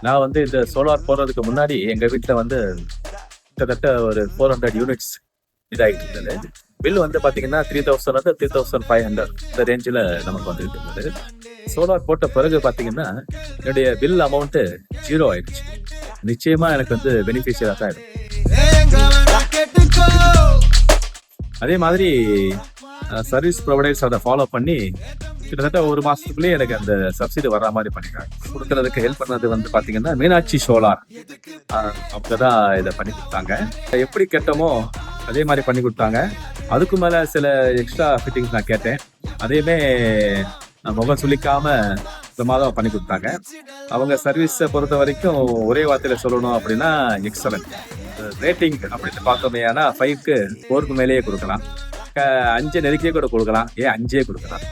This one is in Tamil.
நான் வந்து இந்த சோலார் போடுறதுக்கு முன்னாடி எங்க வீட்ல வந்து கிட்டத்தட்ட ஒரு 400 யூனிட்ஸ் இதாகிட்டு இருந்தது. பில் வந்து பாத்தீங்கன்னா 3000 வந்து 3500 இந்த ரேஞ்சில் நமக்கு வந்துட்டு இருந்தது. சோலார் போட்ட பிறகு பாத்தீங்கன்னா என்னுடைய பில் அமௌண்ட் 0 ஆயிடுச்சு. நிச்சயமா எனக்கு வந்து பெனிஃபிஷியலா தான் இருக்கும். அதே மாதிரி சர்வீஸ் ப்ரொவைடர்ஸ் அதை ஃபாலோ பண்ணி கிட்டத்தட்ட ஒரு மாசத்துக்குள்ளேயே எனக்கு அந்த சப்சிடி வர்ற மாதிரி பண்ணிருக்காங்க. கொடுக்கறதுக்கு ஹெல்ப் பண்ணது வந்து பாத்தீங்கன்னா மீனாட்சி சோலார் அப்படிதான் இதை பண்ணி கொடுத்தாங்க. எப்படி கேட்டோமோ அதே மாதிரி பண்ணி கொடுத்தாங்க. அதுக்கு மேல சில எக்ஸ்ட்ரா ஃபிட்டிங்ஸ் நான் கேட்டேன். அதையுமே முகம் சுளிக்காம பிரமாதம் பண்ணி கொடுத்தாங்க. அவங்க சர்வீஸை பொறுத்த வரைக்கும் ஒரே வார்த்தையில சொல்லணும் அப்படின்னா எக்ஸலன்ட். ரேட்டிங் அப்படின்னு பார்த்தோமே, ஆனா 5க்கு 4க்கு மேலேயே கொடுக்கலாம். 5 நெருக்கியே கூட கொடுக்கலாம். ஏன் 5 கொடுக்கலாம்.